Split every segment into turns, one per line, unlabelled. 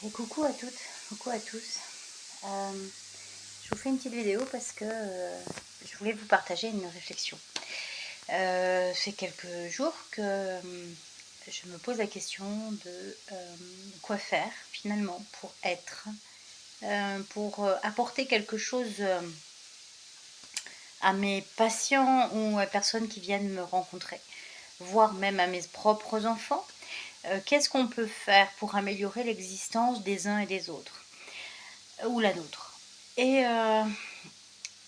Et coucou à toutes, coucou à tous. Je vous fais une petite vidéo parce que je voulais vous partager une réflexion. C'est quelques jours que je me pose la question de quoi faire finalement pour être, pour apporter quelque chose à mes patients ou à personnes qui viennent me rencontrer, voire même à mes propres enfants. Qu'est-ce qu'on peut faire pour améliorer l'existence des uns et des autres, ou la nôtre? Et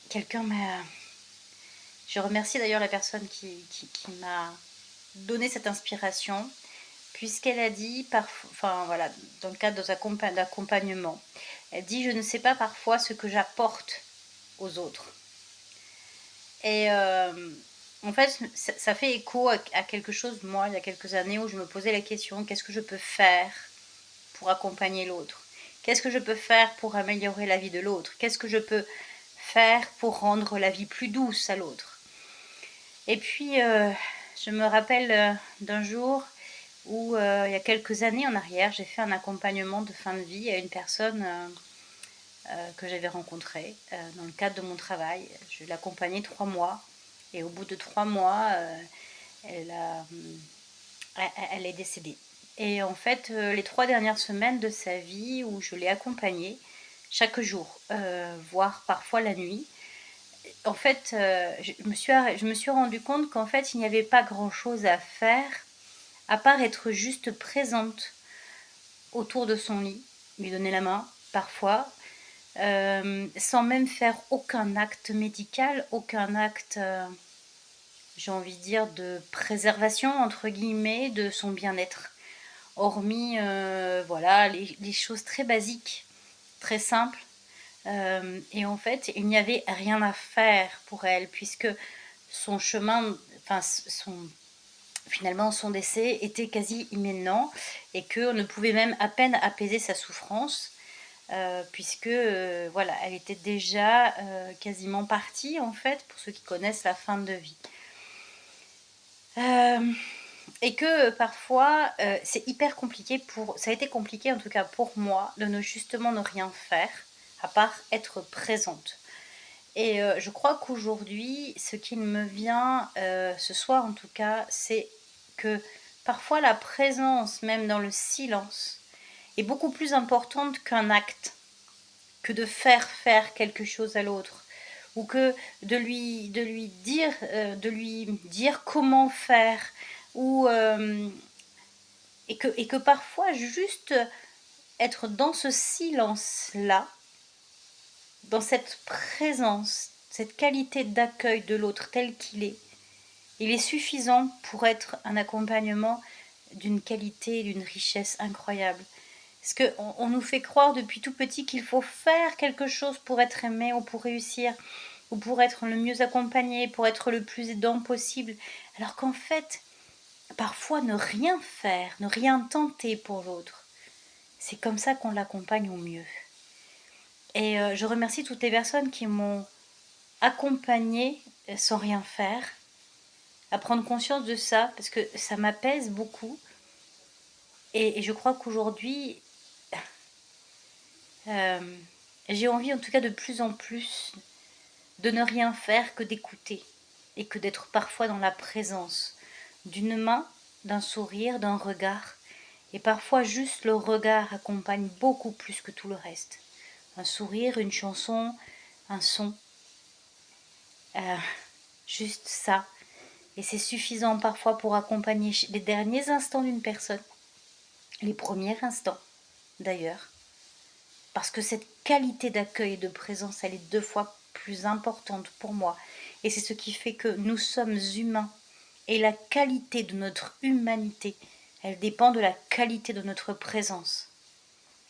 quelqu'un m'a... Je remercie d'ailleurs la personne qui m'a donné cette inspiration, puisqu'elle a dit, enfin voilà, dans le cadre d'accompagnement, elle dit: je ne sais pas parfois ce que j'apporte aux autres. Et en fait, ça fait écho à quelque chose, moi, il y a quelques années, où je me posais la question: qu'est-ce que je peux faire pour accompagner l'autre? Qu'est-ce que je peux faire pour améliorer la vie de l'autre? Qu'est-ce que je peux faire pour rendre la vie plus douce à l'autre? Et puis, je me rappelle d'un jour où, il y a quelques années en arrière, j'ai fait un accompagnement de fin de vie à une personne que j'avais rencontrée dans le cadre de mon travail. Je l'accompagnais 3 mois, et au bout de 3 mois, elle est décédée. Et en fait, les 3 dernières semaines de sa vie où je l'ai accompagnée chaque jour, voire parfois la nuit, en fait, je me suis rendu compte qu'en fait, il n'y avait pas grand-chose à faire, à part être juste présente autour de son lit, lui donner la main, parfois, sans même faire aucun acte médical, aucun acte, j'ai envie de dire, de préservation, entre guillemets, de son bien-être. Hormis, voilà, les choses très basiques, très simples. Et en fait, il n'y avait rien à faire pour elle, puisque son chemin, enfin finalement son décès était quasi imminent, et qu'on ne pouvait même à peine apaiser sa souffrance, puisque voilà, elle était déjà quasiment partie, en fait, pour ceux qui connaissent la fin de vie. Et que parfois c'est hyper compliqué, ça a été compliqué en tout cas pour moi, de justement ne rien faire à part être présente. Et je crois qu'aujourd'hui, ce qui me vient ce soir en tout cas, c'est que parfois la présence, même dans le silence, est beaucoup plus importante qu'un acte, que de faire quelque chose à l'autre, ou que de lui dire comment faire, ou et que parfois juste être dans ce silence-là, dans cette présence, cette qualité d'accueil de l'autre tel qu'il est, il est suffisant pour être un accompagnement d'une qualité, d'une richesse incroyable. Parce qu'on nous fait croire depuis tout petit qu'il faut faire quelque chose pour être aimé, ou pour réussir, ou pour être le mieux accompagné, pour être le plus aidant possible. Alors qu'en fait, parfois ne rien faire, ne rien tenter pour l'autre, c'est comme ça qu'on l'accompagne au mieux. Et je remercie toutes les personnes qui m'ont accompagnée sans rien faire, à prendre conscience de ça, parce que ça m'apaise beaucoup. Et je crois qu'aujourd'hui, j'ai envie en tout cas de plus en plus de ne rien faire que d'écouter, et que d'être parfois dans la présence d'une main, d'un sourire, d'un regard. Et parfois juste le regard accompagne beaucoup plus que tout le reste. Un sourire, une chanson, un son, juste ça. Et c'est suffisant parfois pour accompagner les derniers instants d'une personne, les premiers instants d'ailleurs, parce que cette qualité d'accueil et de présence, elle est 2 fois plus importante pour moi. Et c'est ce qui fait que nous sommes humains. Et la qualité de notre humanité, elle dépend de la qualité de notre présence.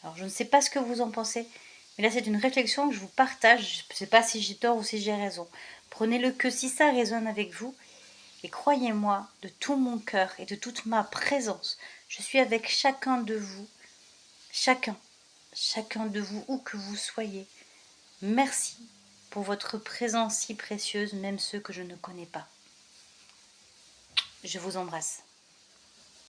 Alors je ne sais pas ce que vous en pensez, mais là c'est une réflexion que je vous partage. Je ne sais pas si j'ai tort ou si j'ai raison. Prenez-le que si ça résonne avec vous. Et croyez-moi, de tout mon cœur et de toute ma présence, je suis avec chacun de vous, chacun de vous, où que vous soyez. Merci pour votre présence si précieuse, même ceux que je ne connais pas. Je vous embrasse.